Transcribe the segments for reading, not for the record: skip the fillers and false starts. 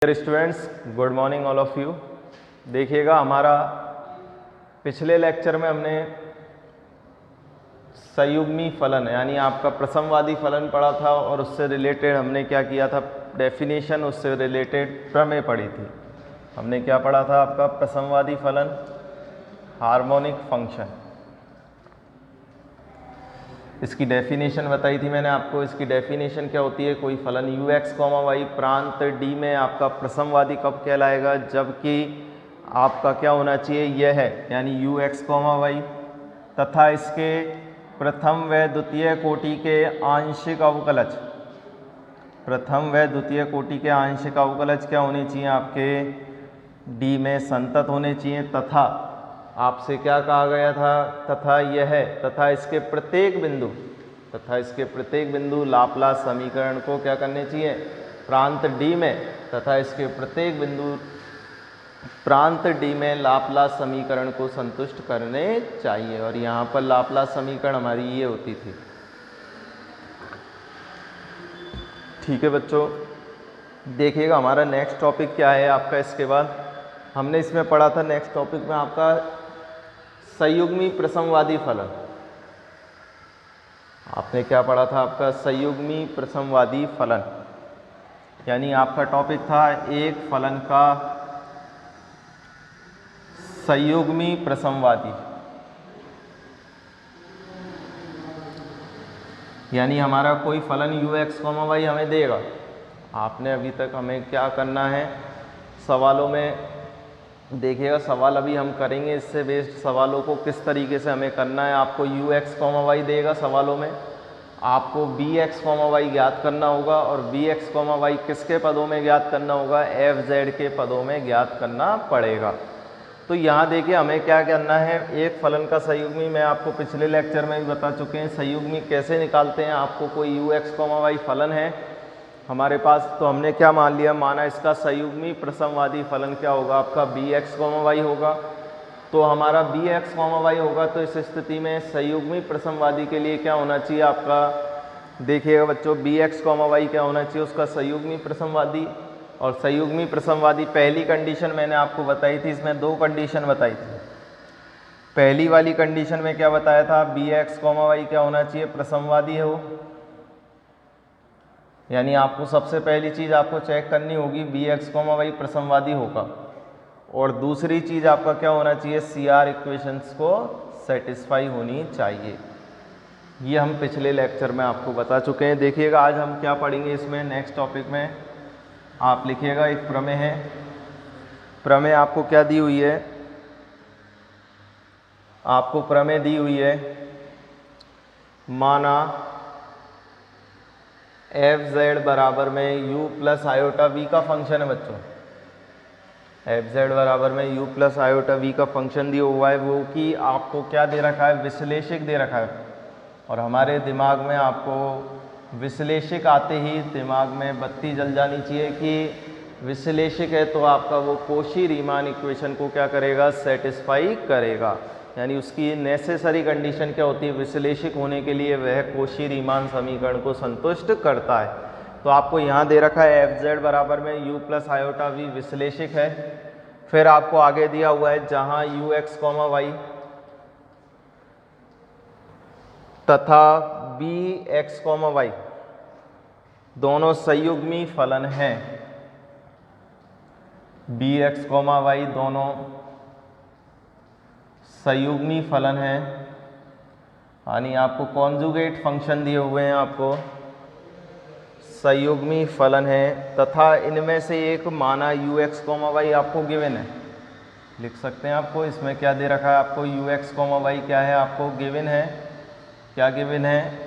Dear students, good morning all of you. देखिएगा, हमारा पिछले लेक्चर में हमने संयुग्मी फलन यानी आपका प्रसमवादी फलन पढ़ा था और उससे रिलेटेड हमने क्या किया था, डेफिनेशन, उससे रिलेटेड प्रमेय पढ़ी थी। हमने क्या पढ़ा था, आपका प्रसमवादी फलन, हार्मोनिक फंक्शन, इसकी डेफिनेशन बताई थी मैंने आपको। इसकी डेफिनेशन क्या होती है, कोई फलन ux, y प्रांत d में आपका प्रसमवादी कब कहलाएगा, जबकि आपका क्या होना चाहिए, यह है यानी ux, y तथा इसके प्रथम व द्वितीय कोटि के आंशिक अवकलज, प्रथम व द्वितीय कोटि के आंशिक अवकलज क्या होने चाहिए, आपके d में संतत होने चाहिए। तथा आपसे क्या कहा गया था, तथा यह है, तथा इसके प्रत्येक बिंदु लाप्लास समीकरण को क्या करने चाहिए, प्रांत d में, तथा इसके प्रत्येक बिंदु प्रांत d में लाप्लास समीकरण को संतुष्ट करने चाहिए। और यहाँ पर लाप्लास समीकरण हमारी ये होती थी। ठीक है बच्चों, देखिएगा हमारा नेक्स्ट टॉपिक क्या है आपका। इसके बाद हमने इसमें पढ़ा था, नेक्स्ट टॉपिक में आपका संयुग्मी प्रसमवादी फलन। आपने क्या पढ़ा था, आपका संयुग्मी प्रसमवादी फलन, यानी आपका टॉपिक था एक फलन का संयुग्मी प्रसमवादी, यानी हमारा कोई फलन ux, y हमें देगा। आपने अभी तक हमें क्या करना है, सवालों में देखिएगा, सवाल अभी हम करेंगे, इससे बेस्ड सवालों को किस तरीके से हमें करना है। आपको ux, y देगा सवालों में, आपको bx, y ज्ञात करना होगा, और bx, y किसके पदों में ज्ञात करना होगा, fz के पदों में ज्ञात करना पड़ेगा। तो यहाँ देखिए हमें क्या करना है, एक फलन का संयुग्मी, मैं आपको पिछले लेक्चर में भी बता चुके हैं संयुग्मी कैसे निकालते हैं। आपको कोई ux, y फलन है हमारे पास, तो हमने क्या मान लिया, माना इसका संयुग्मी प्रसमवादी फलन क्या होगा, आपका bx, y होगा। तो हमारा bx, y होगा, तो इस स्थिति में संयुग्मी प्रसमवादी के लिए क्या होना चाहिए आपका, देखिएगा बच्चों, bx, y क्या होना चाहिए, उसका संयुग्मी प्रसमवादी। और संयुग्मी प्रसमवादी पहली कंडीशन मैंने आपको बताई थी, इसमें दो कंडीशन बताई थी। पहली वाली कंडीशन में क्या बताया था, bx, y क्या होना चाहिए, प्रसमवादी हो, यानी आपको सबसे पहली चीज़ आपको चेक करनी होगी bx, y प्रसमवादी होगा। और दूसरी चीज़ आपका क्या होना चाहिए, CR इक्वेशंस को सेटिस्फाई होनी चाहिए। ये हम पिछले लेक्चर में आपको बता चुके हैं। देखिएगा आज हम क्या पढ़ेंगे इसमें, नेक्स्ट टॉपिक में आप लिखिएगा, एक प्रमेय है। प्रमेय आपको क्या दी हुई है, आपको प्रमेय दी हुई है, माना fz बराबर में u प्लस आयोटा v का फंक्शन है बच्चों। fz बराबर में u प्लस आयोटा v का फंक्शन दिया हुआ है, वो कि आपको क्या दे रखा है, विश्लेषिक दे रखा है। और हमारे दिमाग में आपको विश्लेषिक आते ही दिमाग में बत्ती जल जानी चाहिए कि विश्लेषिक है तो आपका वो कोशी रीमान इक्वेशन को क्या करेगा, सेटिस्फाई करेगा। यानी उसकी नेसेसरी कंडीशन क्या होती है, विश्लेषिक होने के लिए वह कोशी रीमान समीकरण को संतुष्ट करता है। तो आपको यहाँ दे रखा है fz बराबर में u प्लस आयोटा v विश्लेषिक है। फिर आपको आगे दिया हुआ है जहाँ ux, y तथा bx, y दोनों संयुग्मी फलन हैं, bx, y दोनों संयुग्मी फलन हैं, यानी आपको कॉन्जुगेट फंक्शन दिए हुए हैं, आपको संयुग्मी फलन है। तथा इनमें से एक माना ux, y आपको गिवन है, लिख सकते हैं। आपको इसमें क्या दे रखा है, आपको ux, y क्या है, आपको गिवन है। क्या गिवन है,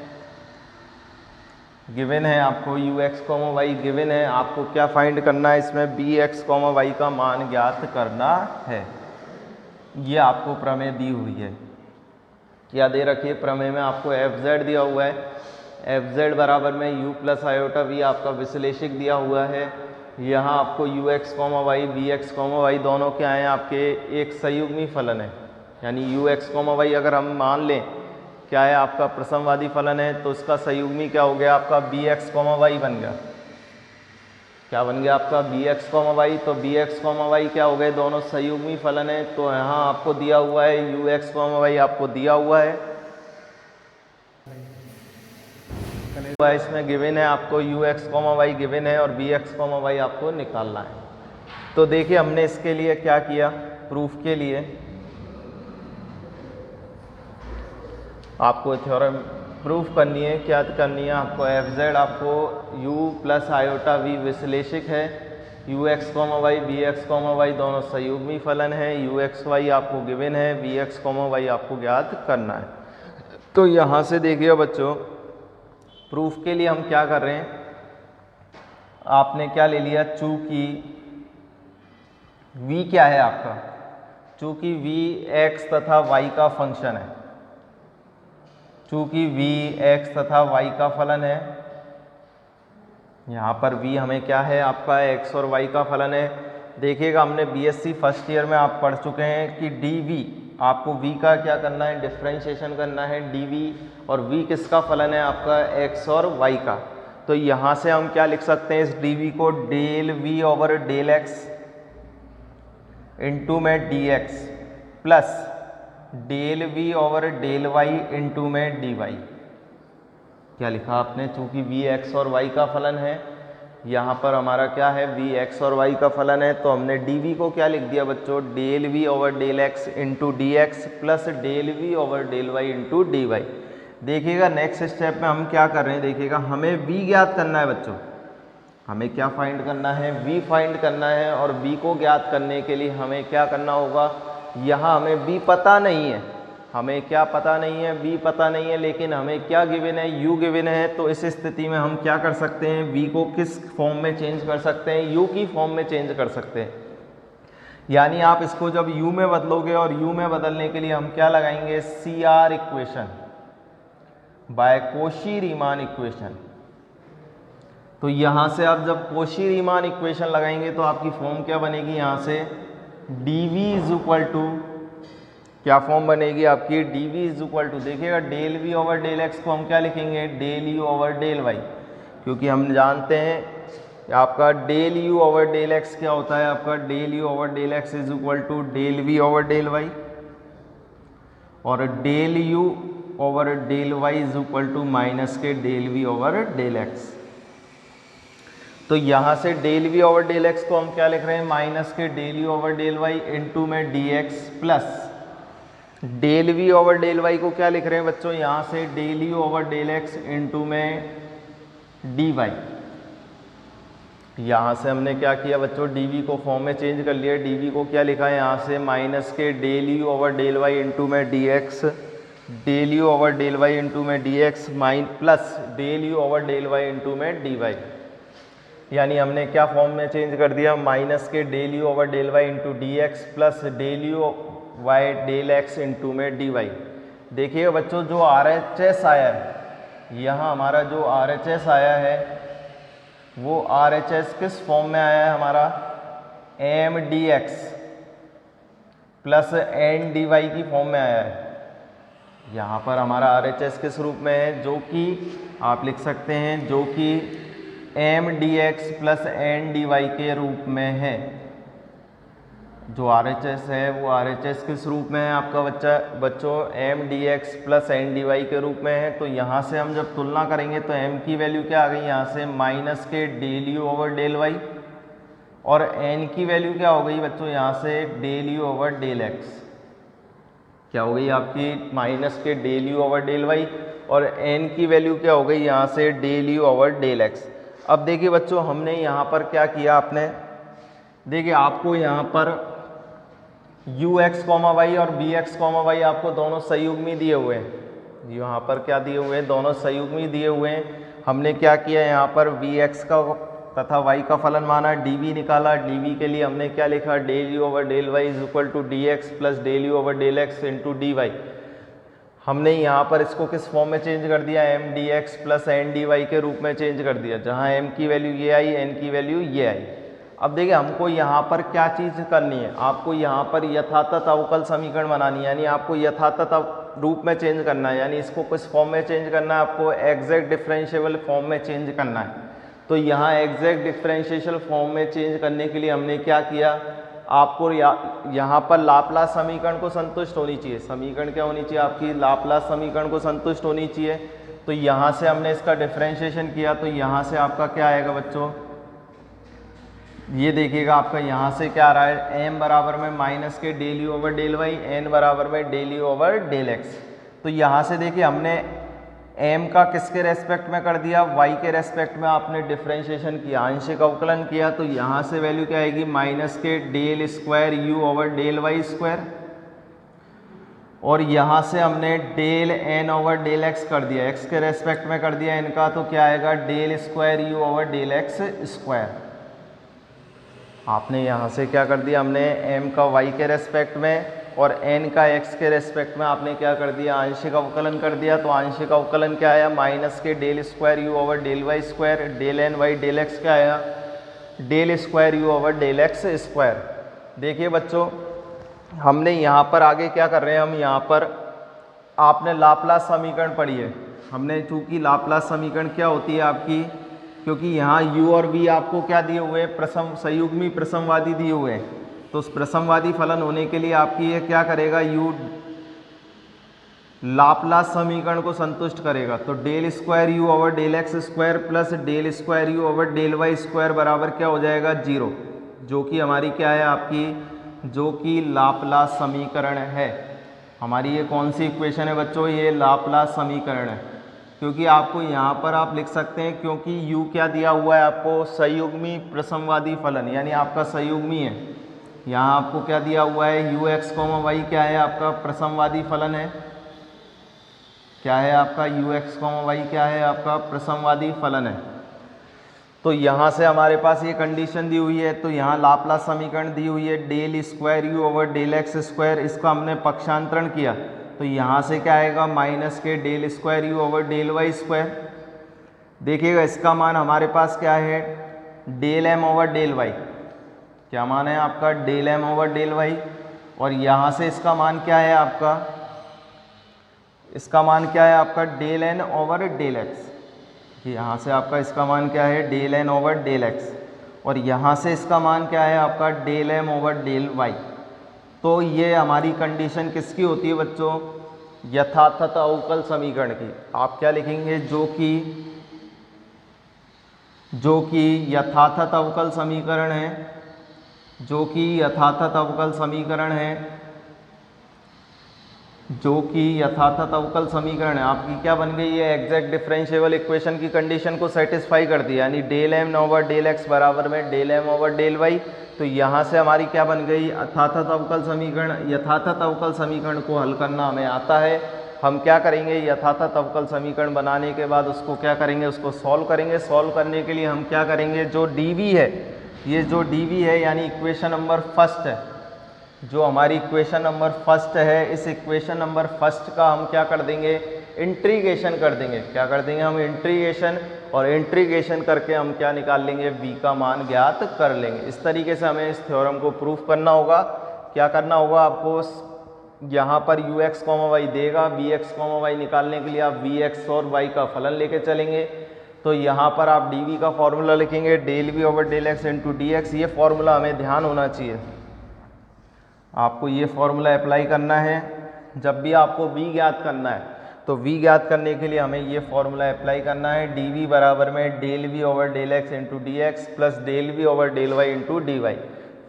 गिवन है आपको ux, y गिवन है। आपको क्या फाइंड करना है, इसमें bx, y का मान ज्ञात करना है। ये आपको प्रमेय दी हुई है। क्या दे रखी है, प्रमेय में आपको fz दिया हुआ है, fz बराबर में u प्लस आयोटा v आपका विश्लेषिक दिया हुआ है। यहाँ आपको ux, y, bx, y दोनों क्या हैं, आपके एक संयुग्मी फलन है। यानी ux, y अगर हम मान लें क्या है, आपका प्रसमवादी फलन है, तो इसका संयुग्मी क्या हो गया, आपका bx, y बन गया। क्या बन गया आपका बी एक्स कॉमा वाई। तो बी एक्स कॉमा वाई क्या हो गए, दोनों संयुग्मी फलन है। तो यहाँ आपको दिया हुआ है यू एक्स कॉमा वाई आपको दिया हुआ है, इसमें गिवन है आपको u x comma y given है और बी एक्स कॉमा वाई आपको निकालना है। तो देखिए हमने इसके लिए क्या किया, प्रूफ के लिए आपको थ्योरम प्रूफ करनी है। क्या करनी है आपको, एफ जेड आपको u प्लस आयोटा v विश्लेषिक है, u x comma y b x comma y दोनों संयुग्मी फलन है, यू एक्स वाई आपको गिवन है, बी एक्स कॉमा वाई आपको ज्ञात करना है। तो यहाँ से देखिए बच्चों प्रूफ के लिए हम क्या कर रहे हैं, आपने क्या ले लिया, चूंकि v क्या है आपका, चूंकि v x तथा y का फंक्शन है, चूंकि v x तथा y का फलन है, यहाँ पर v हमें क्या है आपका x और y का फलन है। देखिएगा हमने बीएससी फर्स्ट ईयर में आप पढ़ चुके हैं कि dv आपको v का क्या करना है, डिफ्रेंशिएशन करना है dv, और v किसका फलन है आपका x और y का। तो यहाँ से हम क्या लिख सकते हैं, इस dv को del v over del x into में dx plus del v over del y into में डी वाई। क्या लिखा आपने, चूंकि वी एक्स और वाई का फलन है, यहाँ पर हमारा क्या है वी एक्स और वाई का फलन है, तो हमने डी वी को क्या लिख दिया बच्चों, del v over del x into d x plus del v over del y into d y. देखिएगा नेक्स्ट स्टेप में हम क्या कर रहे हैं, देखिएगा हमें वी ज्ञात करना है बच्चों, हमें क्या फाइंड करना है, वी फाइंड करना है। और वी को ज्ञात करने के लिए हमें क्या करना होगा, यहाँ हमें v पता नहीं है, हमें क्या पता नहीं है, v पता नहीं है, लेकिन हमें क्या गिवन है, u गिवन है। तो इस स्थिति में हम क्या कर सकते हैं, v को किस फॉर्म में चेंज कर सकते हैं, u की फॉर्म में चेंज कर सकते हैं। यानी आप इसको जब u में बदलोगे, और u में बदलने के लिए हम क्या लगाएंगे, CR इक्वेशन बाय कोशी-रीमान इक्वेशन। तो यहाँ से आप जब कोशी-रीमान इक्वेशन लगाएंगे तो आपकी फॉर्म क्या बनेगी, यहाँ से dv इज इक्वल टू क्या फॉर्म बनेगी आपकी, dv इज इक्वल टू, देखिएगा del v over del x को हम क्या लिखेंगे, del u over del y, क्योंकि हम जानते हैं आपका del u over del x क्या होता है, आपका del u over del x is equal to del v over del y, और del u over del y is equal to minus के del v over del x। तो यहाँ से del v over del x को हम क्या लिख रहे हैं, माइनस के del u over del y into में d x plus del v over del y को क्या लिख रहे हैं बच्चों, यहाँ से del u over del x into में डी वाई। यहाँ से हमने क्या किया बच्चों, डी वी को फॉर्म में चेंज कर लिया, डी वी को क्या लिखा है यहाँ से माइनस के del u over del y into में d x, del u over del y into में d x plus del u over del y into में डी वाई। यानी हमने क्या फॉर्म में चेंज कर दिया, माइनस के del u over del y into d x plus del u y del x into में डी वाई। देखिएगा बच्चों जो RHS आया है, यहाँ हमारा जो RHS आया है वो RHS किस फॉर्म में आया है हमारा, m d x plus n d y की फॉर्म में आया है। यहाँ पर हमारा RHS किस रूप में है, जो कि आप लिख सकते हैं जो कि m d x plus n d y के रूप में है। जो RHS है वो RHS किस रूप में है आपका बच्चों, m d x plus n d y के रूप में है। तो यहाँ से हम जब तुलना करेंगे तो m की वैल्यू क्या आ गई, यहाँ से माइनस के del u over del y, और n की वैल्यू क्या हो गई बच्चों, यहाँ से del u over del x. क्या हो गई आपकी, माइनस के del u over del y, और n की वैल्यू क्या हो गई यहाँ से del u over del x. अब देखिए बच्चों हमने यहाँ पर क्या किया, आपने देखिए आपको यहाँ पर यू एक्स कॉमा वाई और बी एक्स कॉमा वाई आपको दोनों संयुग्मी दिए हुए हैं, यहाँ पर क्या दिए हुए हैं, दोनों संयुग्मी दिए हुए हैं। हमने क्या किया यहाँ पर वी एक्स का तथा वाई का फलन माना, डी वी निकाला, डी वी के लिए हमने क्या लिखा, del u over del y is equal to d x plus del u over del x into d y. हमने यहाँ पर इसको किस फॉर्म में चेंज कर दिया, m d x plus n d y के रूप में चेंज कर दिया, जहाँ m की वैल्यू ये आई, n की वैल्यू ये आई। अब देखिए हमको यहाँ पर क्या चीज़ करनी है, आपको यहाँ पर यथातथ अवकल समीकरण बनानी है, यानी आपको यथातथ रूप में चेंज करना है, यानी इसको किस फॉर्म में चेंज करना है, आपको एग्जैक्ट डिफरेंशिएबल फॉर्म में चेंज करना है। तो यहाँ एग्जैक्ट डिफरेंशियल फॉर्म में चेंज करने के लिए हमने क्या किया, आपको यहाँ पर लाप्लास समीकरण को संतुष्ट होनी चाहिए, समीकरण क्या होनी चाहिए आपकी, लाप्लास समीकरण को संतुष्ट होनी चाहिए। तो यहाँ से हमने इसका डिफरेंशिएशन किया, तो यहाँ से आपका क्या आएगा बच्चों, ये देखिएगा आपका यहाँ से क्या आ रहा है, m बराबर में माइनस के del u over del y, n बराबर में del u over del x. तो यहाँ से देखिए हमने m का किसके रेस्पेक्ट में कर दिया, y के रेस्पेक्ट में आपने डिफरेंशिएशन किया, आंशिक अवकलन किया। तो यहाँ से वैल्यू क्या आएगी, माइनस के del square u over del y square, और यहाँ से हमने del n over del x कर दिया, x के रेस्पेक्ट में कर दिया n का, तो क्या आएगा del square u over del x square. आपने यहाँ से क्या कर दिया, हमने m का y के रेस्पेक्ट में और n का x के रेस्पेक्ट में आपने क्या कर दिया, आंशिक अवकलन कर दिया। तो आंशिक अवकलन क्या आया, माइनस के del square u over del y square, del n y del x क्या आया, del square u over del x square. देखिए बच्चों हमने यहाँ पर आगे क्या कर रहे हैं, हम यहाँ पर आपने लाप्लास समीकरण पढ़ी है, हमने चूँकि लाप्लास समीकरण क्या होती है आपकी, क्योंकि यहाँ u और v आपको क्या दिए हुए हैं, प्रसम संयुग्मी प्रसमवादी दिए हुए हैं। तो उस प्रसमवादी फलन होने के लिए आपकी ये क्या करेगा, u लाप्लास समीकरण को संतुष्ट करेगा। तो del square u over del x square plus del square u over del y square बराबर क्या हो जाएगा, 0, जो कि हमारी क्या है आपकी, जो कि लाप्लास समीकरण है हमारी। ये कौन सी इक्वेशन है बच्चों, ये लाप्लास समीकरण है। क्योंकि आपको यहाँ पर आप लिख सकते हैं, क्योंकि u क्या दिया हुआ है आपको, संयुग्मी प्रसमवादी फलन, यानी आपका संयुग्मी है। यहाँ आपको क्या दिया हुआ है, u x, y क्या है आपका प्रसमवादी फलन है, क्या है आपका u x, y क्या है आपका प्रसमवादी फलन है। तो यहाँ से हमारे पास ये कंडीशन दी हुई है, तो यहाँ लाप्लास समीकरण दी हुई है del square u over del x square, इसका हमने पक्षांतरण किया। तो यहाँ से क्या आएगा, माइनस के del square u over del y square. देखिएगा इसका मान हमारे पास क्या है, del m over del y, क्या मान है आपका, del m over del y. और यहाँ से इसका मान क्या है आपका, इसका मान क्या है आपका, del n over del x. यहाँ से आपका इसका मान क्या है, del n over del x, और यहाँ से इसका मान क्या है आपका, del m over del y. तो ये हमारी कंडीशन किसकी होती है बच्चों, यथातथ अवकल समीकरण की। आप क्या लिखेंगे, जो कि यथातथ अवकल समीकरण है, जो कि यथातथ अवकल समीकरण है, जो कि यथातथ अवकल समीकरण है। आपकी क्या बन गई है, एग्जैक्ट डिफरेंशिएबल इक्वेशन की कंडीशन को सेटिस्फाई कर दिया, यानी del m over del x बराबर में del m over del y. तो यहाँ से हमारी क्या बन गई, यथातथ अवकल समीकरण। यथातथ अवकल समीकरण को हल करना हमें आता है। हम क्या करेंगे, यथातथ अवकल समीकरण बनाने के बाद उसको क्या करेंगे, उसको सॉल्व करेंगे। सॉल्व करने के लिए हम क्या करेंगे, जो dv है, ये जो dv है यानी इक्वेशन नंबर फर्स्ट है, जो हमारी इक्वेशन नंबर फर्स्ट है, इस इक्वेशन नंबर फर्स्ट का हम क्या कर देंगे, इंटीग्रेशन कर देंगे। क्या कर देंगे हम, इंटीग्रेशन, और इंटीग्रेशन करके हम क्या निकाल लेंगे, v का मान ज्ञात कर लेंगे। इस तरीके से हमें इस थ्योरम को प्रूफ करना होगा। क्या करना होगा आपको, यहाँ पर ux, y देगा, vx, y निकालने के लिए आप vx और y का फलन लेके चलेंगे। तो यहाँ पर आप dv का फॉर्मूला लिखेंगे, del v over del x into d x. ये फॉर्मूला हमें ध्यान होना चाहिए, आपको ये फॉर्मूला अप्लाई करना है जब भी आपको v ज्ञात करना है। तो v ज्ञात करने के लिए हमें ये फॉर्मूला अप्लाई करना है, dv बराबर में del v over del x into d x plus del v over del y into d y.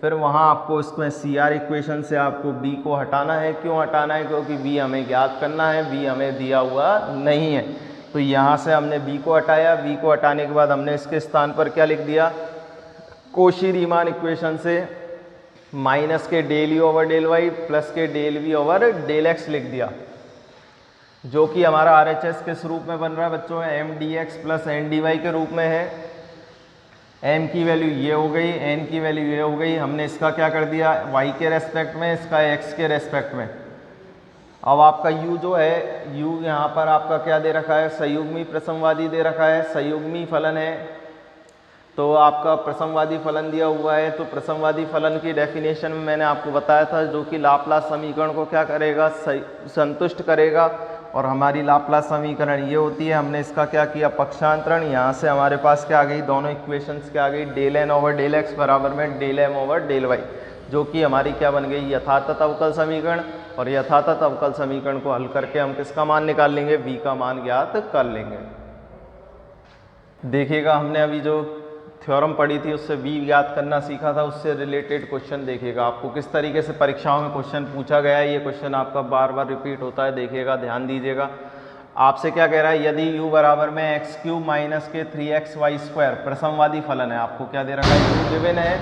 फिर वहाँ आपको इसमें CR इक्वेशन से आपको b को हटाना है। क्यों हटाना है, क्योंकि v हमें ज्ञात करना है, v हमें दिया हुआ नहीं है। तो यहाँ से हमने b को हटाया, v को हटाने के बाद हमने इसके स्थान पर क्या लिख दिया, कोशी-रीमान इक्वेशन से माइनस के del u over del y plus के del v over del x लिख दिया, जो कि हमारा RHS किस रूप में बन रहा है बच्चों, m d x plus n d y के रूप में है। m की वैल्यू ये हो गई, n की वैल्यू ये हो गई। हमने इसका क्या कर दिया, y के रेस्पेक्ट में, इसका x के रेस्पेक्ट में। अब आपका u जो है, u यहाँ पर आपका क्या दे रखा है, संयुग्मी प्रसमवादी दे रखा है, संयुग्मी फलन है। तो आपका प्रसमवादी फलन दिया हुआ है, तो प्रसमवादी फलन की डेफिनेशन में मैंने आपको बताया था, जो कि लाप्लास समीकरण को क्या करेगा, संतुष्ट करेगा। और हमारी लाप्लास समीकरण ये होती है। हमने इसका क्या किया, पक्षांतरण। यहाँ से हमारे पास क्या आ गई, दोनों इक्वेशंस क्या आ गई, del n over del x बराबर में del m over del y, जो कि हमारी क्या बन गई, यथातथ अवकल समीकरण। और यथातथ अवकल समीकरण को हल करके हम किसका मान निकाल लेंगे, v का मान ज्ञात कर लेंगे। देखिएगा हमने अभी जो थ्योरम पढ़ी थी उससे v ज्ञात करना सीखा था, उससे रिलेटेड क्वेश्चन देखिएगा। आपको किस तरीके से परीक्षाओं में क्वेश्चन पूछा गया है, ये क्वेश्चन आपका बार बार रिपीट होता है, देखिएगा, ध्यान दीजिएगा। आपसे क्या कह रहा है, यदि u बराबर में एक्स क्यूब माइनस के 3xy स्क्वायर प्रसमवादी फलन है। आपको क्या दे रखा है, u गिवन है,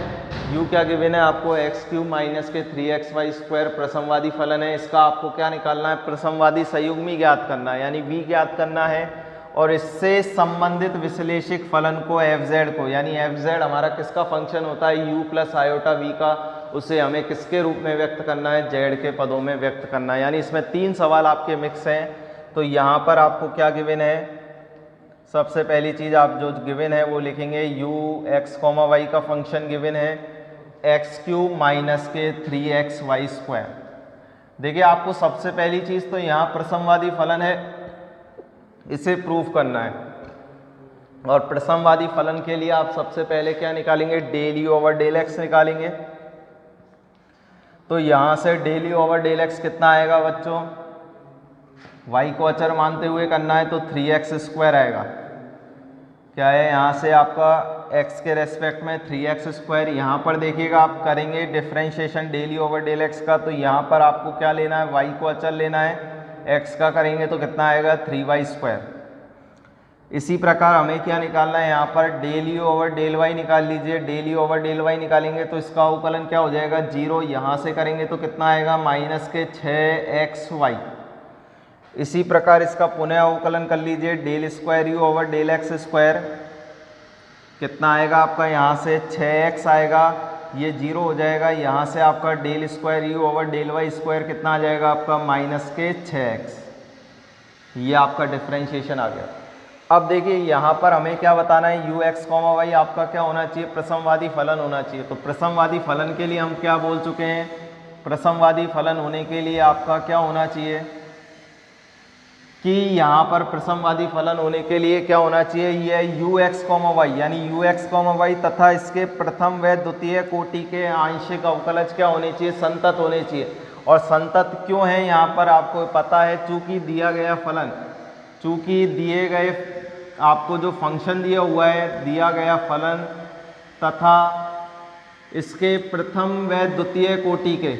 u क्या गिवन है आपको, एक्स क्यूब माइनस के 3xy स्क्वायर प्रसमवादी फलन है। इसका आपको क्या निकालना है, प्रसमवादी संयुग्मी ज्ञात करना है, यानी v ज्ञात करना है। और इससे संबंधित विश्लेषिक फलन को fz को, यानी fz हमारा किसका फंक्शन होता है, u प्लस आयोटा v का, उसे हमें किसके रूप में व्यक्त करना है, z के पदों में व्यक्त करना है। यानी इसमें 3 सवाल आपके मिक्स हैं। तो यहाँ पर आपको क्या गिवन है, सबसे पहली चीज़ आप जो गिवन है वो लिखेंगे, u x, y का फंक्शन गिवन है एक्स क्यूब माइनस के 3xy स्क्वायर। देखिए आपको सबसे पहली चीज़ तो यहाँ प्रसमवादी फलन है, इसे प्रूव करना है। और प्रसमवादी फलन के लिए आप सबसे पहले क्या निकालेंगे, del u over del x निकालेंगे। तो यहाँ से del u over del x कितना आएगा बच्चों, y को अचर मानते हुए करना है तो 3x स्क्वायर आएगा। क्या है, यहाँ से आपका x के रेस्पेक्ट में 3x स्क्वायर। यहाँ पर देखिएगा आप करेंगे differentiation del u over del x का, तो यहाँ पर आपको क्या लेना है, y को अचर लेना है, x का करेंगे तो कितना आएगा, 3y स्क्वायर। इसी प्रकार हमें क्या निकालना है, यहाँ पर del u over del y निकाल लीजिए। Del u over del y निकालेंगे तो इसका अवकलन क्या हो जाएगा, 0। यहाँ से करेंगे तो कितना आएगा, माइनस के 6xy। इसी प्रकार इसका पुनः अवकलन कर लीजिए, del square u over del x square, कितना आएगा आपका, यहाँ से 6x आएगा, ये 0 हो जाएगा। यहाँ से आपका del square u over del y square कितना आ जाएगा आपका, माइनस के 6x। ये आपका डिफ्रेंशिएशन आ गया। अब देखिए यहाँ पर हमें क्या बताना है, यू एक्स कॉमा वाई आपका क्या होना चाहिए, प्रसमवादी फलन होना चाहिए। तो प्रसमवादी फलन के लिए हम क्या बोल चुके हैं, प्रसमवादी फलन होने के लिए आपका क्या होना चाहिए कि यहाँ पर प्रसमवादी फलन होने के लिए क्या होना चाहिए, ये यू एक्स कॉमा वाई, यानी यू एक्स कॉमा वाई तथा इसके प्रथम व द्वितीय कोटि के आंशिक अवकलज क्या होने चाहिए, संतत होने चाहिए। और संतत क्यों है, यहाँ पर आपको पता है, चूंकि दिया गया फलन, चूंकि दिए गए आपको जो फंक्शन दिया हुआ है, दिया गया फलन तथा इसके प्रथम व द्वितीय कोटि के,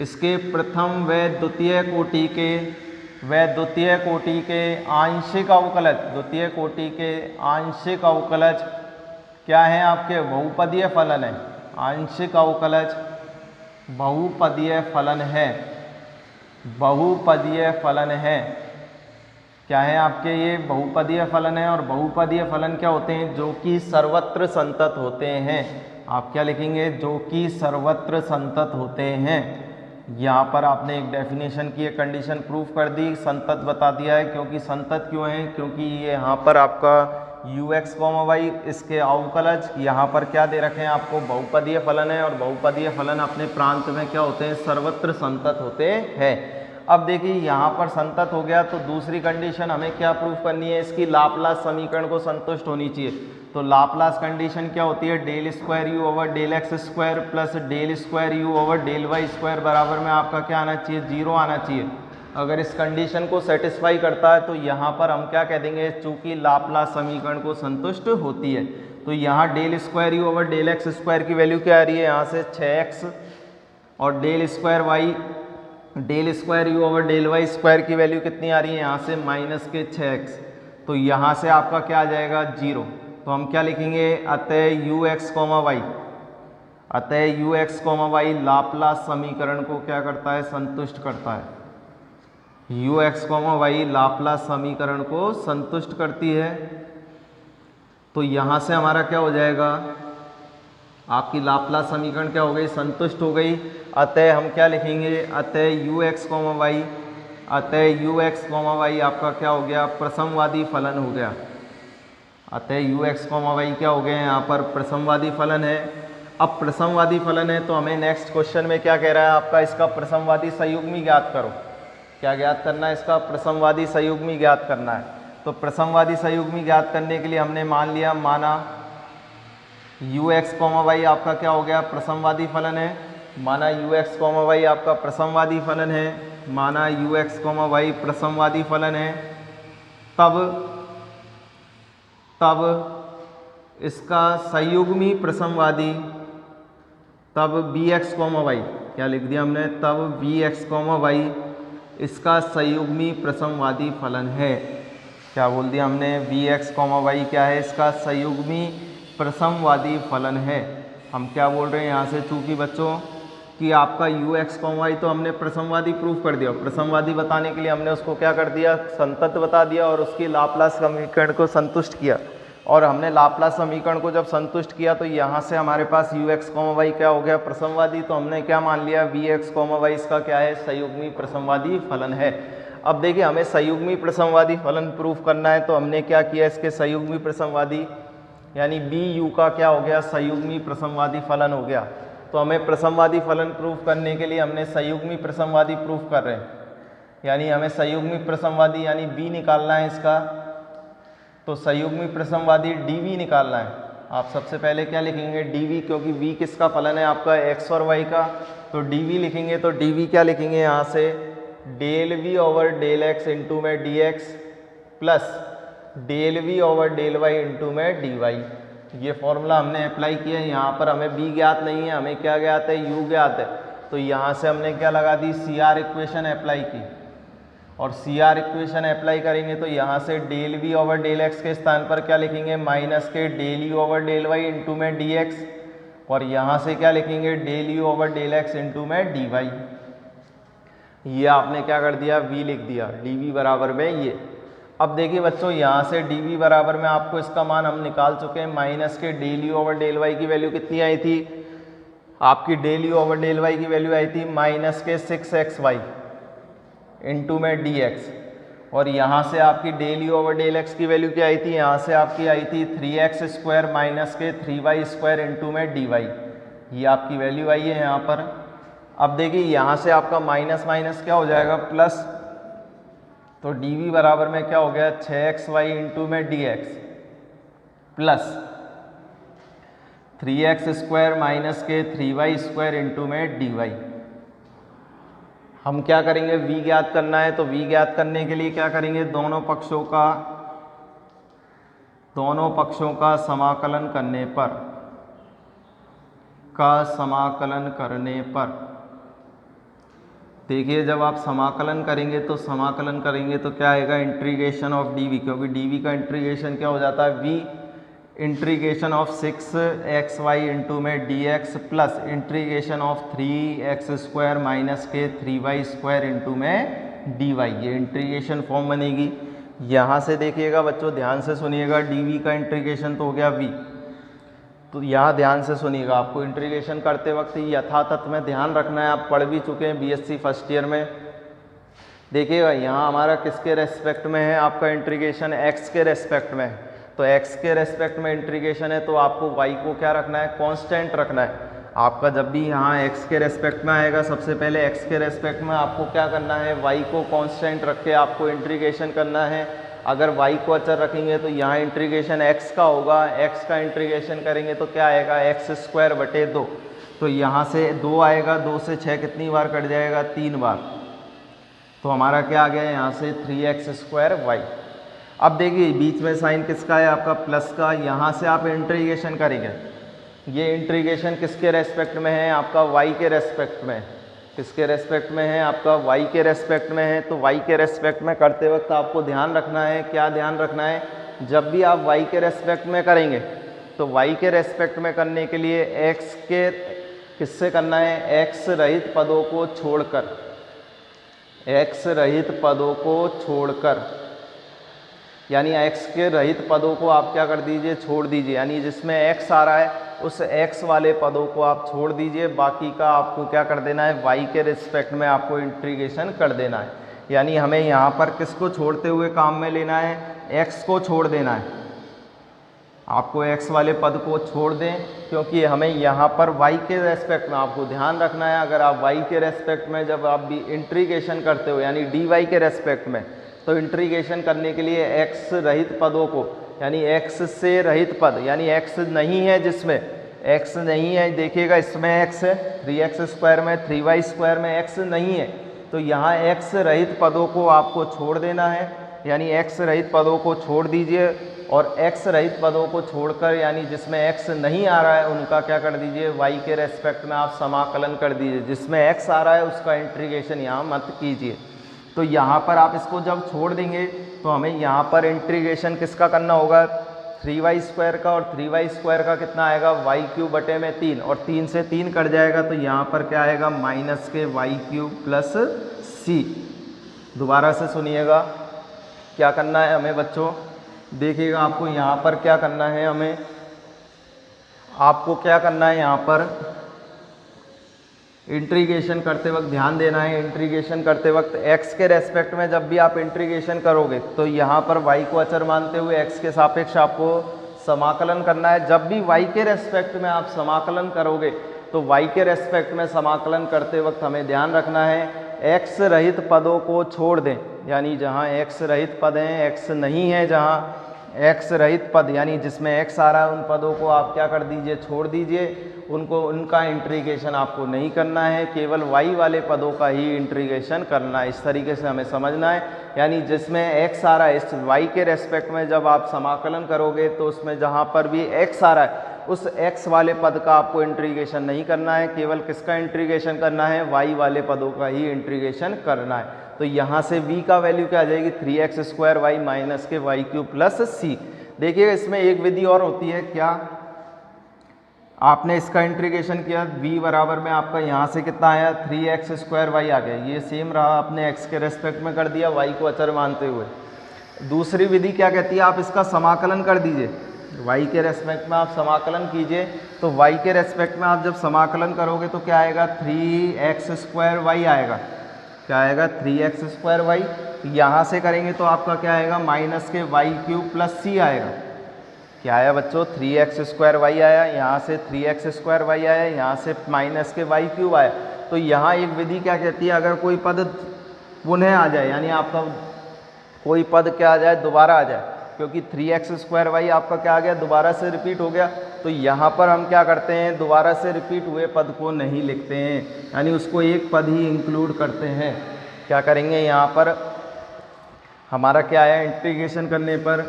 इसके प्रथम व द्वितीय कोटि के द्वितीय कोटि के आंशिक अवकलज, द्वितीय कोटि के आंशिक अवकलज क्या है आपके, बहुपदीय फलन है। आंशिक अवकलज बहुपदीय फलन है, बहुपदीय फलन है। क्या है आपके, ये बहुपदीय फलन है। और बहुपदीय फलन क्या होते हैं, जो कि सर्वत्र संतत होते हैं। आप क्या लिखेंगे, जो कि सर्वत्र संतत होते हैं। यहाँ पर आपने एक डेफिनेशन की, एक कंडीशन प्रूफ कर दी, संतत बता दिया है। क्योंकि संतत क्यों है, क्योंकि ये यहाँ पर आपका यू एक्स कॉमा वाई, इसके अवकलज यहाँ पर क्या दे रखे हैं आपको, बहुपदीय फलन है। और बहुपदीय फलन अपने प्रांत में क्या होते हैं, सर्वत्र संतत होते हैं। अब देखिए यहाँ पर संतत हो गया, तो दूसरी कंडीशन हमें क्या प्रूफ करनी है, इसकी लाप्लास समीकरण को संतुष्ट होनी चाहिए। तो लाप्लास कंडीशन क्या होती है, del square u over del x square plus del square u over del y square बराबर में आपका क्या आना चाहिए, 0 आना चाहिए। अगर इस कंडीशन को सेटिस्फाई करता है तो यहाँ पर हम क्या कह देंगे, चूंकि लाप्लास समीकरण को संतुष्ट होती है। तो यहाँ del square u over del x square की वैल्यू क्या आ रही है, यहाँ से 6x, और del square y, del square u over del y square की वैल्यू कितनी आ रही है, यहाँ से माइनस के 6x। तो यहाँ से आपका क्या आ जाएगा, 0। तो हम क्या लिखेंगे, अतः यू एक्स कॉमा वाई, अतः u x comma y Laplace समीकरण को क्या करता है, संतुष्ट करता है। U x comma y Laplace समीकरण को संतुष्ट करती है। तो यहाँ से हमारा क्या हो जाएगा, आपकी लाप्लास समीकरण क्या हो गई, संतुष्ट हो गई। अतः हम क्या लिखेंगे, अतः यू एक्स कॉमा वाई, अतः यू एक्स कॉमा वाई आपका क्या हो गया, प्रसमवादी फलन हो गया। अतः यू एक्स कॉमा वाई क्या हो गए, यहाँ पर प्रसमवादी फलन है। अब प्रसमवादी फलन है तो हमें नेक्स्ट क्वेश्चन में क्या कह रहा है आपका, इसका प्रसमवादी संयुग्मी ज्ञात करो। क्या ज्ञात करना है इसका? प्रसमवादी संयुग्मी ज्ञात करना है। तो प्रसमवादी संयुग्मी ज्ञात करने के लिए हमने मान लिया, माना ux, y आपका क्या हो गया? प्रसमवादी फलन है। माना ux, y आपका प्रसमवादी फलन है, माना ux, y प्रसमवादी फलन है। तब इसका संयुग्मी प्रसमवादी, तब bx, y क्या लिख दिया हमने? तब bx, y इसका संयुग्मी प्रसमवादी फलन है। क्या बोल दिया हमने? bx, y क्या है? इसका संयुग्मी प्रसमवादी फलन है। हम क्या बोल रहे हैं यहाँ से? चूंकि बच्चों कि आपका ux, y तो हमने प्रसमवादी प्रूफ कर दिया, प्रसमवादी बताने के लिए हमने उसको क्या कर दिया? संतत बता दिया और उसकी लाप्लास समीकरण को संतुष्ट किया। और हमने लाप्लास समीकरण को जब संतुष्ट किया तो यहाँ से हमारे पास ux, y क्या हो गया? प्रसमवादी। तो हमने क्या मान लिया? vx, y इसका क्या है? संयुग्मी प्रसमवादी फलन है। अब देखिए हमें संयुग्मी प्रसमवादी फलन प्रूफ करना है, तो हमने क्या किया? इसके संयुग्मी प्रसमवादी यानी bu का क्या हो गया? संयुग्मी प्रसमवादी फलन हो गया। तो हमें प्रसमवादी फलन प्रूफ करने के लिए हमने संयुग्मी प्रसमवादी प्रूफ कर रहे हैं, यानी हमें संयुग्मी प्रसमवादी यानी b निकालना है इसका। तो संयुग्मी प्रसमवादी dv निकालना है। आप सबसे पहले क्या लिखेंगे? dv, क्योंकि v किसका फलन है? आपका x और y का। तो dv लिखेंगे, तो dv क्या लिखेंगे यहाँ से? Del v over del x into में dx plus del v over del y into में dy। ये फॉर्मूला हमने अप्लाई किया है। यहाँ पर हमें b ज्ञात नहीं है, हमें क्या ज्ञात है? u ज्ञात है। तो यहाँ से हमने क्या लगा दी? CR इक्वेशन अप्लाई की। और CR इक्वेशन अप्लाई करेंगे तो यहाँ से del v over del x के स्थान पर क्या लिखेंगे? माइनस के del u over del y into में dx। और यहाँ से क्या लिखेंगे? Del u over del x into में dy। ये आपने क्या कर दिया? v लिख दिया, dv बराबर में ये। अब देखिए बच्चों यहाँ से dv बराबर में आपको इसका मान हम निकाल चुके हैं। माइनस के del u over del y की वैल्यू कितनी आई थी? आपकी del u over del y की वैल्यू आई थी माइनस के 6xy इंटू में dx। और यहाँ से आपकी del u over del x की वैल्यू क्या आई थी? यहाँ से आपकी आई थी 3x स्क्वायर माइनस के 3y स्क्वायर इंटू में dy। ये आपकी वैल्यू आई है यहाँ पर। अब देखिए यहाँ से आपका माइनस माइनस क्या हो जाएगा? प्लस। तो dv बराबर में क्या हो गया? 6xy इंटू में dx plus 3x square minus के 3y स्क्वायर इंटू में dy। हम क्या करेंगे? v ज्ञात करना है, तो v ज्ञात करने के लिए क्या करेंगे? दोनों पक्षों का समाकलन करने पर देखिए जब आप समाकलन करेंगे तो क्या आएगा? इंटीग्रेशन ऑफ dv, क्योंकि dv का इंटीग्रेशन क्या हो जाता है? v integration of 6xy into में dx plus integration of 3x square minus के 3y स्क्वायर इंटू में dy। ये इंटीग्रेशन फॉर्म बनेगी। यहाँ से देखिएगा बच्चों, ध्यान से सुनिएगा, dv का इंटीग्रेशन तो हो गया v। तो यहाँ ध्यान से सुनिएगा, आपको इंटीग्रेशन करते वक्त यथातथ में ध्यान रखना है। आप पढ़ भी चुके हैं BSc फर्स्ट ईयर में। देखिएगा यहाँ हमारा किसके रेस्पेक्ट में है? आपका इंटीग्रेशन x के रेस्पेक्ट में है। तो x के रेस्पेक्ट में इंटीग्रेशन है तो आपको y को क्या रखना है? कांस्टेंट रखना है। आपका जब भी यहाँ x के रेस्पेक्ट में आएगा, सबसे पहले x के रेस्पेक्ट में आपको क्या करना है? y को कांस्टेंट रख के आपको इंटीग्रेशन करना है। अगर y को अचर रखेंगे तो यहाँ इंटीग्रेशन x का होगा, x का इंटीग्रेशन करेंगे तो क्या आएगा? x स्क्वायर बटे 2। तो यहाँ से 2 आएगा, 2 से 6 कितनी बार कट जाएगा? 3 बार। तो हमारा क्या आ गया? यहाँ से 3x स्क्वायर y। अब देखिए बीच में साइन किसका है? आपका प्लस का। यहाँ से आप इंटीग्रेशन करेंगे, ये इंटीग्रेशन किसके रेस्पेक्ट में है? आपका y के रेस्पेक्ट में। किसके रेस्पेक्ट में है? आपका y के रेस्पेक्ट में है। तो y के रेस्पेक्ट में करते वक्त आपको ध्यान रखना है, क्या ध्यान रखना है? जब भी आप y के रेस्पेक्ट में करेंगे तो y के रेस्पेक्ट में करने के लिए x के किससे करना है? x रहित पदों को छोड़कर, x रहित पदों को छोड़कर, यानी x के रहित पदों को आप क्या कर दीजिए? छोड़ दीजिए। यानी जिसमें x आ रहा है उस x वाले पदों को आप छोड़ दीजिए, बाकी का आपको क्या कर देना है? y के रिस्पेक्ट में आपको इंटीग्रेशन कर देना है। यानी हमें यहाँ पर किसको छोड़ते हुए काम में लेना है? x को छोड़ देना है। आपको x वाले पद को छोड़ दें, क्योंकि हमें यहाँ पर y के रेस्पेक्ट में आपको ध्यान रखना है। अगर आप y के रेस्पेक्ट में जब आप भी इंटीग्रेशन करते हो यानी dy के रेस्पेक्ट में, तो इंटीग्रेशन करने के लिए x रहित पदों को यानी x से रहित पद यानी x नहीं है, जिसमें x नहीं है, देखिएगा इसमें x है, 3x² में 3y² में x नहीं है, तो यहाँ x रहित पदों को आपको छोड़ देना है, यानी x रहित पदों को छोड़ दीजिए और x रहित पदों को छोड़कर यानी जिसमें x नहीं आ रहा है उनका क्या कर दीजिए, y के रेस्पेक्ट में आप समाकलन कर दीजिए। जिसमें x आ रहा है उसका इंटीग्रेशन यहाँ मत कीजिए। तो यहाँ पर आप इसको जब छोड़ देंगे तो हमें यहाँ पर इंटीग्रेशन किसका करना होगा, 3y² का, और 3y² का कितना आएगा, y³/3, और 3 से 3 कट जाएगा तो यहाँ पर क्या आएगा, -y³ + c। दोबारा से सुनिएगा क्या करना है हमें बच्चों, देखिएगा आपको यहाँ पर क्या करना है, हमें आपको क्या करना है, यहाँ पर इंटीग्रेशन करते वक्त ध्यान देना है। इंटीग्रेशन करते वक्त x के रेस्पेक्ट में जब भी आप इंटीग्रेशन करोगे तो यहाँ पर y को अचर मानते हुए x के सापेक्ष आपको समाकलन करना है। जब भी y के रेस्पेक्ट में आप समाकलन करोगे तो y के रेस्पेक्ट में समाकलन करते वक्त हमें ध्यान रखना है x रहित पदों को छोड़ दें, यानी जहाँ x रहित पद हैं, x नहीं है, जहाँ x रहित पद यानी जिसमें x आ रहा है उन पदों को आप क्या कर दीजिए, छोड़ दीजिए, उनको उनका इंटीग्रेशन आपको नहीं करना है, केवल y वाले पदों का ही इंटीग्रेशन करना है। इस तरीके से हमें समझना है, यानी जिसमें x आ रहा है इस y के रेस्पेक्ट में जब आप समाकलन करोगे तो उसमें जहाँ पर भी x आ रहा है उस x वाले पद का आपको इंटीग्रेशन नहीं करना है, केवल किसका इंटीग्रेशन करना है, y वाले पदों का ही इंटीग्रेशन करना है। तो यहाँ से v का वैल्यू क्या आ जाएगी, 3x² y - y³ + c। देखिएगा इसमें एक विधि और होती है, क्या आपने इसका इंटीग्रेशन किया, v बराबर में आपका यहाँ से कितना आया, 3x² y आ गया, ये सेम रहा, आपने x के रेस्पेक्ट में कर दिया y को अचर मानते हुए। दूसरी विधि क्या कहती है, आप इसका समाकलन कर दीजिए, y के रेस्पेक्ट में आप समाकलन कीजिए, तो y के रेस्पेक्ट में आप जब समाकलन करोगे तो क्या आएगा, 3x² y आएगा, क्या आएगा, 3x² y। यहाँ से करेंगे तो आपका क्या आएगा, -y³ + c आएगा। क्या आया बच्चों, 3x² y आया, यहाँ से 3x² y आया, यहाँ से -y³ आया। तो यहाँ एक विधि क्या कहती है, अगर कोई पद पुनः आ जाए यानी आपका कोई पद क्या आ जाए, दोबारा आ जाए, क्योंकि 3x² y आपका क्या आ गया, दोबारा से रिपीट हो गया, तो यहाँ पर हम क्या करते हैं, दोबारा से रिपीट हुए पद को नहीं लिखते हैं, यानी उसको एक पद ही इंक्लूड करते हैं। क्या करेंगे, यहाँ पर हमारा क्या आया, इंटीग्रेशन करने पर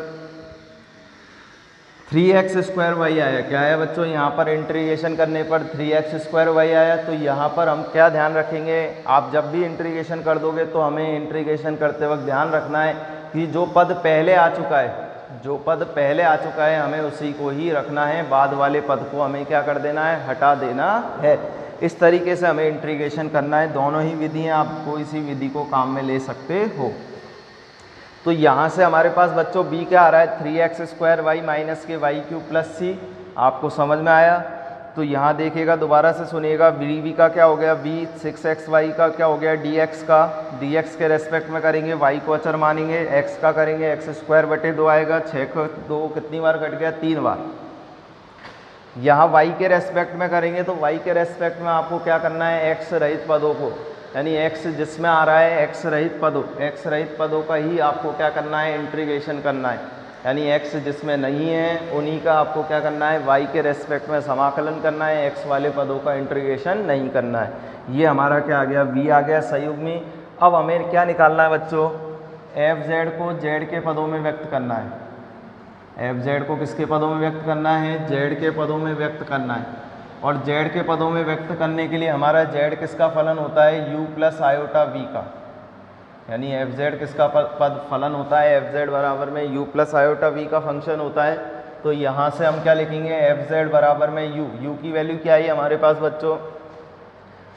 3x² y आया, क्या आया बच्चों, यहाँ पर इंटीग्रेशन करने पर 3x² y आया। तो यहाँ पर हम क्या ध्यान रखेंगे, आप जब भी इंटीग्रेशन कर दोगे तो हमें इंटीग्रेशन करते वक्त ध्यान रखना है कि जो पद पहले आ चुका है, जो पद पहले आ चुका है हमें उसी को ही रखना है, बाद वाले पद को हमें क्या कर देना है, हटा देना है। इस तरीके से हमें इंटीग्रेशन करना है। दोनों ही विधियाँ आप कोई सी विधि को काम में ले सकते हो। तो यहाँ से हमारे पास बच्चों b क्या आ रहा है, 3x² y - y³ + c। आपको समझ में आया। तो यहाँ देखिएगा, दोबारा से सुनिएगा, v का क्या हो गया, v 6xy का क्या हो गया, dx का, dx के रेस्पेक्ट में करेंगे, y को अचर मानेंगे, x का करेंगे, x²/2 आएगा, 6 को 2 कितनी बार कट गया, 3 बार। यहाँ y के रेस्पेक्ट में करेंगे तो y के रेस्पेक्ट में आपको क्या करना है, x रहित पदों को, यानी x जिसमें आ रहा है x रहित पदों का ही आपको क्या करना है, इंटीग्रेशन करना है, यानी x जिसमें नहीं है उन्हीं का आपको क्या करना है, y के रेस्पेक्ट में समाकलन करना है, x वाले पदों का इंटीग्रेशन नहीं करना है। ये हमारा क्या आ गया, v आ गया संयुग्मी। अब हमें क्या निकालना है बच्चों, fz को z के पदों में व्यक्त करना है। fz को किसके पदों में व्यक्त करना है, z के पदों में व्यक्त करना है। और z के पदों में व्यक्त करने के लिए हमारा z किसका फलन होता है, u + i v का, यानी fz किसका पद फलन होता है, fz बराबर में u + i v का फंक्शन होता है। तो यहाँ से हम क्या लिखेंगे, fz बराबर में u की वैल्यू क्या है हमारे पास बच्चों,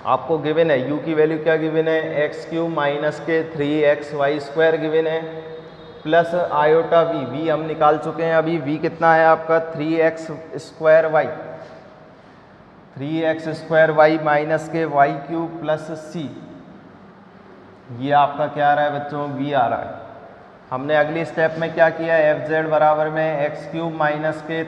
आपको गिवन है, u की वैल्यू क्या गिवन है, x³ - 3xy² गिवन है, प्लस i v हम निकाल चुके हैं अभी। v कितना है आपका, 3x² y - y³ + c। ये आपका क्या आ रहा है बच्चों, v आ रहा है। हमने अगली स्टेप में क्या किया, एफ जेड बराबर में एक्स क्यूब माइनस के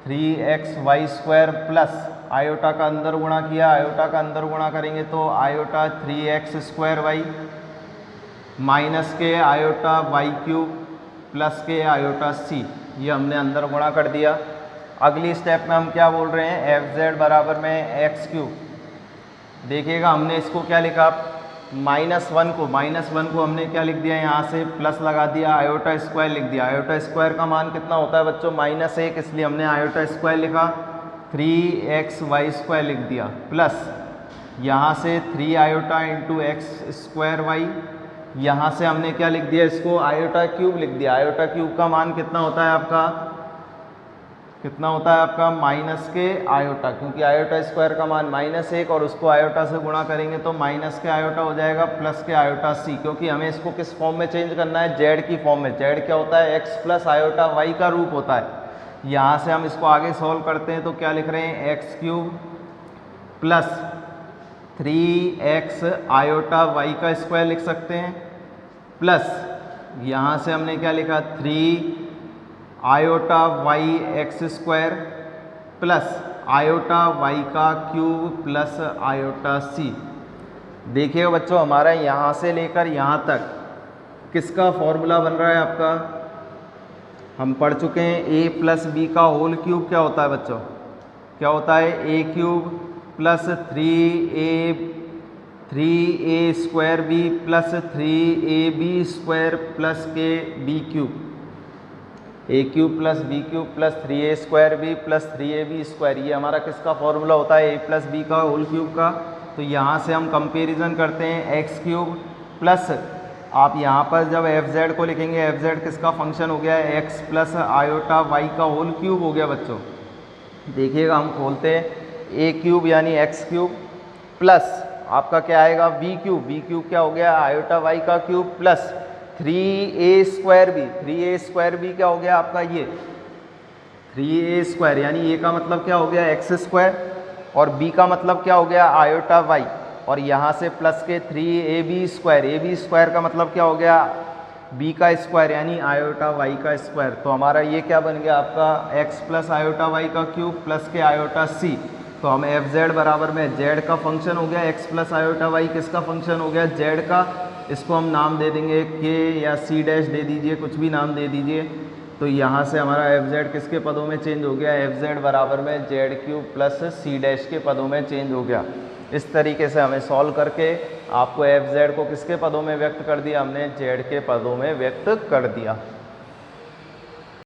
3xy² प्लस आयोटा का अंदर गुणा किया, आयोटा का अंदर गुणा करेंगे तो आयोटा 3x² माइनस के आयोटा y³ प्लस के आयोटा c, ये हमने अंदर गुणा कर दिया। अगली स्टेप में हम क्या बोल रहे हैं, एफ जेड बराबर में x³। देखिएगा हमने इसको क्या लिखा, -1 को हमने क्या लिख दिया, यहाँ से प्लस लगा दिया, आयोटा स्क्वायर लिख दिया। आयोटा स्क्वायर का मान कितना होता है बच्चों, -1, इसलिए हमने आयोटा स्क्वायर लिखा, 3xy² लिख दिया, प्लस यहाँ से 3 आयोटा इंटू x²y, यहाँ से हमने क्या लिख दिया, इसको आयोटा क्यूब लिख दिया। आयोटा क्यूब का मान कितना होता है आपका, कितना होता है आपका, माइनस के आयोटा, क्योंकि आयोटा स्क्वायर का मान -1 और उसको आयोटा से गुणा करेंगे तो माइनस के आयोटा हो जाएगा प्लस के आयोटा c, क्योंकि हमें इसको किस फॉर्म में चेंज करना है, जेड की फॉर्म में। जेड क्या होता है, x प्लस आयोटा y का रूप होता है। यहाँ से हम इसको आगे सॉल्व करते हैं तो क्या लिख रहे हैं, x³ plus 3x iota y का स्क्वायर लिख सकते हैं, प्लस यहाँ से हमने क्या लिखा, 3 iota y² plus iota y का क्यूब प्लस आयोटा c। देखिए बच्चों, हमारा यहाँ से लेकर यहाँ तक किसका फॉर्मूला बन रहा है आपका, हम पढ़ चुके हैं, a प्लस b का होल क्यूब क्या होता है बच्चों, क्या होता है, a³ plus 3a² plus 3ab² plus के b³ a³ plus b³ plus 3a² plus 3ab², ये हमारा किसका फॉर्मूला होता है, a प्लस b का होल क्यूब का। तो यहाँ से हम कंपैरिजन करते हैं, x³ प्लस, आप यहाँ पर जब एफ जेड को लिखेंगे, एफ जेड किसका फंक्शन हो गया है, x प्लस आयोटा y का होल क्यूब हो गया बच्चों। देखिएगा हम खोलते हैं, a³ यानी x³ प्लस आपका क्या आएगा, b³ क्या हो गया, आयोटा y का क्यूब प्लस 3a² क्या हो गया आपका, ये 3a² यानी a का मतलब क्या हो गया, x² और b का मतलब क्या हो गया, आयोटा y, और यहाँ से प्लस के 3ab² का मतलब क्या हो गया, b का स्क्वायर यानी आयोटा y का स्क्वायर। तो हमारा ये क्या बन गया आपका, x प्लस आयोटा y का क्यूब प्लस के आयोटा c। तो हम एफ जेड बराबर में जेड का फंक्शन हो गया, x प्लस आयोटा y किसका फंक्शन हो गया, जेड का। इसको हम नाम दे देंगे k या c डैश दे दीजिए, कुछ भी नाम दे दीजिए। तो यहाँ से हमारा एफ जेड किसके पदों में चेंज हो गया, एफ जेड बराबर में z³ प्लस c डैश के पदों में चेंज हो गया। इस तरीके से हमें सॉल्व करके आपको एफ जेड को किसके पदों में व्यक्त कर दिया, हमने जेड के पदों में व्यक्त कर दिया।